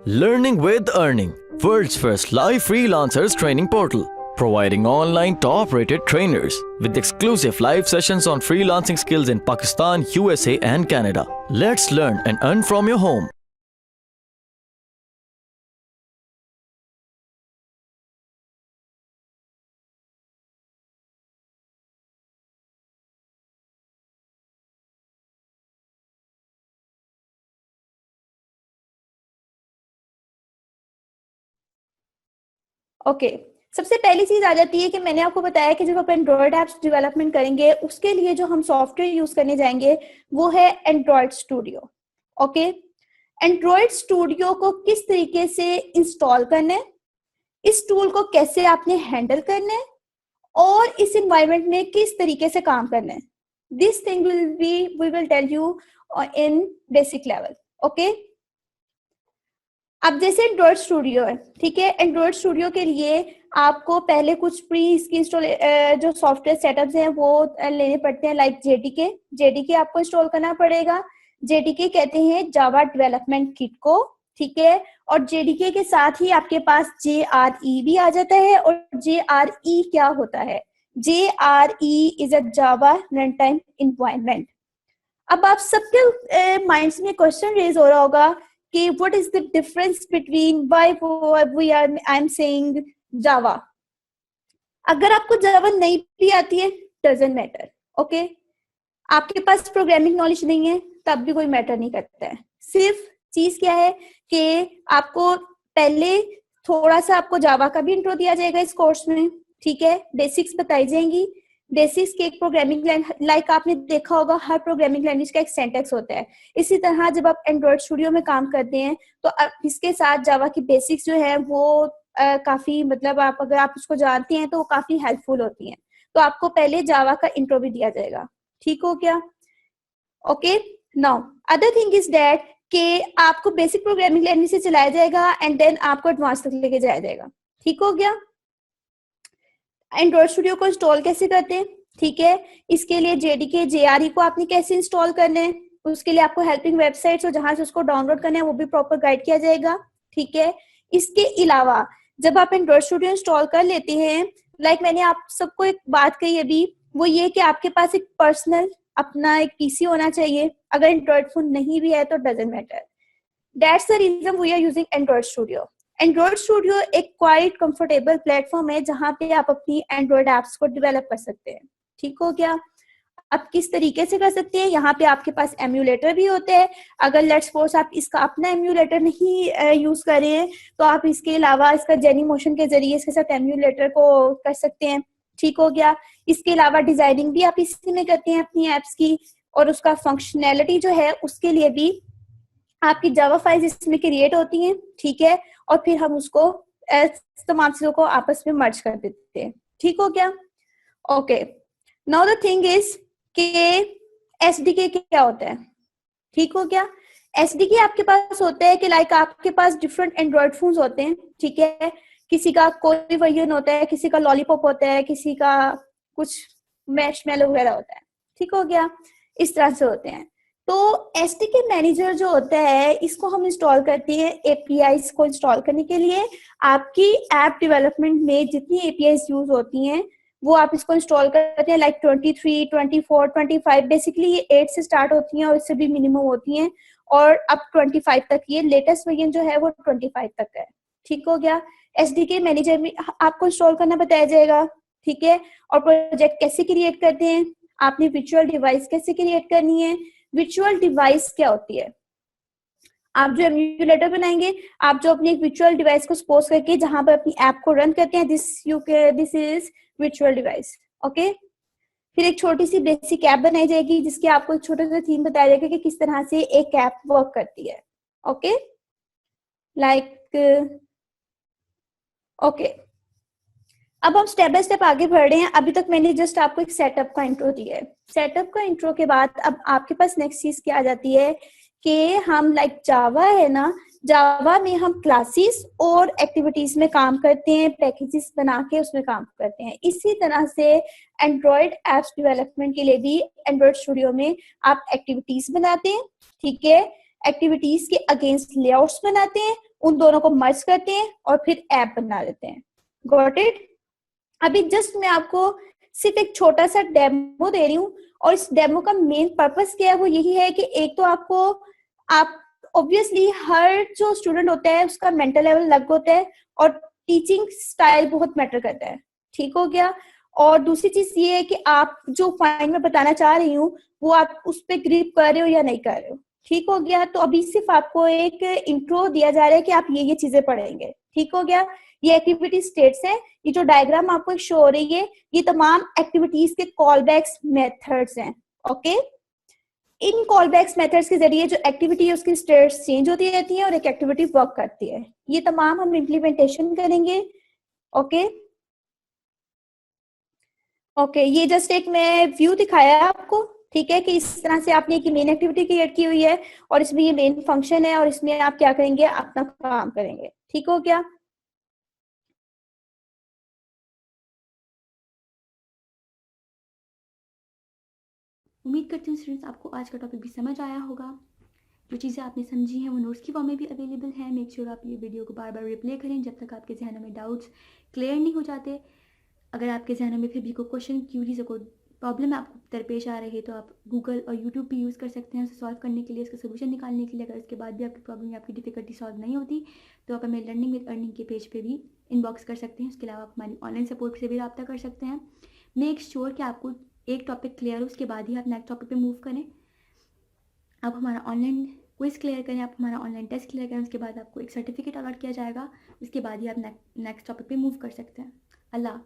Learning with Earning, world's first live freelancers training portal, providing online top-rated trainers with exclusive live sessions on freelancing skills in Pakistan, USA and Canada. Let's learn and earn from your home. Okay सबसे पहली चीज आ जाती है कि मैंने आपको बताया कि जब आप एंड्रॉयड एप्स डेवलपमेंट करेंगे उसके लिए जो हम सॉफ्टवेयर यूज करने जाएंगे वो है Android studio. Okay Android studio को किस तरीके से इंस्टॉल करना है, इस टूल को कैसे आपने हैंडल करना है और इस एनवायरनमेंट में किस तरीके से काम करना है, this thing we will tell you in basic level. Okay अब जैसे एंड्रॉयड स्टूडियो है, ठीक है, एंड्रॉयड स्टूडियो के लिए आपको पहले कुछ प्री इसकी जो सॉफ्टवेयर सेटअप्स हैं वो लेने पड़ते हैं, लाइक जेडीके आपको इंस्टॉल करना पड़ेगा। जेडीके कहते हैं जावा डेवलपमेंट किट को, ठीक है, और जेडीके के साथ ही आपके पास JRE भी आ जाता है। और JRE क्या होता है? JRE is a Java run time environment. अब आप सबके माइंड्स में क्वेश्चन रेज हो रहा होगा कि what is the difference between why I'm saying Java। अगर आपको जावा नहीं भी आती है डजंट मैटर, ओके, आपके पास प्रोग्रामिंग नॉलेज नहीं है तब भी कोई मैटर नहीं करता है। सिर्फ चीज क्या है कि आपको पहले थोड़ा सा आपको जावा का भी इंट्रो दिया जाएगा इस कोर्स में, ठीक है, बेसिक्स बताई जाएंगी। बेसिक्स के एक प्रोग्रामिंग लाइक आपने देखा होगा हर प्रोग्रामिंग लैंग्वेज का एक सिंटैक्स होता है, इसी तरह जब आप एंड्रॉयड स्टूडियो में काम करते हैं तो इसके साथ जावा की बेसिक्स जो है वो काफी मतलब आप अगर आप उसको जानते हैं तो वो काफी हेल्पफुल होती हैं। तो आपको पहले जावा का इंट्रो भी दिया जाएगा, ठीक हो क्या? Okay now other thing is that कि आपको बेसिक प्रोग्रामिंग लैंग्वेज से चलाया जाएगा एंड देन आपको एडवांस तक लेके जाया जाएगा, ठीक हो गया? एंड्रॉयड स्टूडियो को इंस्टॉल कैसे करते हैं, ठीक है, इसके लिए जेडीके JRE को आपने कैसे इंस्टॉल करना है, उसके लिए आपको हेल्पिंग वेबसाइट्स और जहां से उसको डाउनलोड करना है वो भी प्रॉपर गाइड किया जाएगा, ठीक है। इसके अलावा जब आप एंड्रॉयड स्टूडियो इंस्टॉल कर लेते हैं, लाइक मैंने आप सबको एक बात कही अभी, वो ये कि आपके पास एक पर्सनल अपना एक पीसी होना चाहिए। अगर एंड्रॉयड फोन नहीं भी है तो doesn't matter, that's the reason we are using Android studio. Android studio एक क्वाइट कंफर्टेबल प्लेटफॉर्म है जहां पे आप अपनी एंड्रॉयड एप्स को डेवलप कर सकते हैं, ठीक हो गया? आप किस तरीके से कर सकते हैं, यहाँ पे आपके पास एम्यूलेटर भी होते हैं। अगर लेट्स सपोज आप इसका अपना एम्यूलेटर नहीं यूज कर रहे हैं तो आप इसके अलावा इसका जेनी मोशन के जरिए इसके साथ एम्यूलेटर को कर सकते हैं, ठीक हो गया? इसके अलावा डिजाइनिंग भी आप इसी में करते हैं अपनी एप्स की, और उसका फंक्शनैलिटी जो है उसके लिए भी आपकी जावा फाइल्स इसमें क्रिएट होती हैं, ठीक है, और फिर हम उसको तमाम चीजों को आपस में मर्ज कर देते हैं, ठीक हो गया? Okay now the thing is कि एसडीके क्या होता है, ठीक हो गया? एसडीके आपके पास होता है कि लाइक आपके पास डिफरेंट एंड्रॉयड फोन्स होते हैं, ठीक है, किसी का कोई वर्जन होता है, किसी का लॉलीपॉप होता है, किसी का कुछ मैशमेलो वगैरह होता है, ठीक हो गया? इस तरह से होते हैं। तो एसडीके मैनेजर जो होता है इसको हम इंस्टॉल करते हैं एपीआईज को इंस्टॉल करने के लिए। आपकी ऐप डेवलपमेंट में जितनी एपीआईज यूज होती हैं वो आप इसको इंस्टॉल करते हैं, लाइक 23, 24, 25, बेसिकली ये 8 से स्टार्ट होती हैं और इससे भी मिनिमम होती हैं, और अब 25 तक, ये लेटेस्ट वर्जन जो है वो 25 तक है, ठीक हो गया? एसडीके मैनेजर में आपको इंस्टॉल करना बताया जाएगा, ठीक है, और प्रोजेक्ट कैसे क्रिएट करते हैं, आपने वर्चुअल डिवाइस कैसे क्रिएट करनी है। वर्चुअल डिवाइस क्या होती है? आप जो एम्यूलेटर बनाएंगे, आप जो अपनी एक वर्चुअल डिवाइस को सपोज करके जहां पर अपनी ऐप को रन करते हैं, this is virtual device, okay. फिर एक छोटी सी बेसिक ऐप बनाई जाएगी जिसकी आपको एक छोटा सा थीम बताया जाएगा कि किस तरह से एक ऐप वर्क करती है, ओके, लाइक ओके। अब हम स्टेप बाय स्टेप आगे बढ़ रहे हैं। अभी तक मैंने जस्ट आपको एक सेटअप का इंट्रो दिया है। सेटअप का इंट्रो के बाद अब आपके पास नेक्स्ट चीज क्या आ जाती है कि हम लाइक जावा है ना, जावा में हम क्लासेस और एक्टिविटीज में काम करते हैं, पैकेजेस बना के उसमें काम करते हैं। इसी तरह से एंड्रॉयड एप्स डेवलपमेंट के लिए भी एंड्रॉयड स्टूडियो में आप एक्टिविटीज बनाते हैं, ठीक है। एक्टिविटीज के अगेंस्ट लेआउट्स बनाते हैं, उन दोनों को मर्ज करते हैं और फिर ऐप बना लेते हैं। Got it? अभी जस्ट मैं आपको सिर्फ एक छोटा सा डेमो दे रही हूँ, और इस डेमो का मेन पर्पस क्या है, वो यही है कि एक तो आप ऑब्वियसली हर जो स्टूडेंट होता है उसका मेंटल लेवल अलग होता है, और टीचिंग स्टाइल बहुत मैटर करता है। ठीक हो गया? और दूसरी चीज ये है कि आप जो फाइन में बताना चाह रही हूँ वो आप उस पर ग्रिप कर रहे हो या नहीं कर रहे हो। ठीक हो गया? तो अभी सिर्फ आपको एक इंट्रो दिया जा रहा है कि आप ये चीजें पढ़ेंगे। ठीक हो गया? ये एक्टिविटी स्टेट्स है। ये जो डायग्राम आपको शो हो रही है ये तमाम एक्टिविटीज के कॉल बैक्स मेथड्स हैं। ओके? इन कॉल बैक्स मेथड्स के जरिए जो एक्टिविटी है उसकी स्टेट्स चेंज होती रहती है और एक एक्टिविटी वर्क करती है। ये तमाम हम इम्प्लीमेंटेशन करेंगे। ओके? ओके, ये जस्ट एक मैं व्यू दिखाया है आपको। ठीक है? कि इस तरह से आपने एक मेन एक्टिविटी क्रिएट की हुई है और इसमें ये मेन फंक्शन है और इसमें आप क्या करेंगे, अपना काम करेंगे। ठीक हो गया? उम्मीद करती हूँ स्टूडेंट्स आपको आज का टॉपिक भी समझ आया होगा। जो चीज़ें आपने समझी हैं वो नोट्स की फॉर्म में भी अवेलेबल है। मेक श्योर आप ये वीडियो को बार बार रिप्ले करें जब तक आपके जहनों में डाउट्स क्लियर नहीं हो जाते। अगर आपके जहनों में फिर भी कोई क्वेश्चन, क्यूरीज, कोई प्रॉब्लम आपको दरपेश आ रही है तो आप गूगल और यूट्यूब भी यूज़ कर सकते हैं उसे सॉल्व करने के लिए, उसका सोल्यूशन निकालने के लिए। अगर उसके बाद भी आपकी प्रॉब्लम या आपकी डिफिकल्टी सॉल्व नहीं होती तो आप हमें लर्निंग विद अर्निंग के पेज पे भी इनबॉक्स कर सकते हैं। उसके अलावा आप हमारी ऑनलाइन सपोर्ट से भी रब्ता कर सकते हैं। मेक श्योर कि आपको एक टॉपिक क्लियर हो, उसके बाद ही आप नेक्स्ट टॉपिक पे मूव करें। आप हमारा ऑनलाइन क्विज क्लियर करें, आप हमारा ऑनलाइन टेस्ट क्लियर करें, उसके बाद आपको एक सर्टिफिकेट अलॉट किया जाएगा। उसके बाद ही आप नेक्स्ट टॉपिक पे मूव कर सकते हैं। अल्लाह।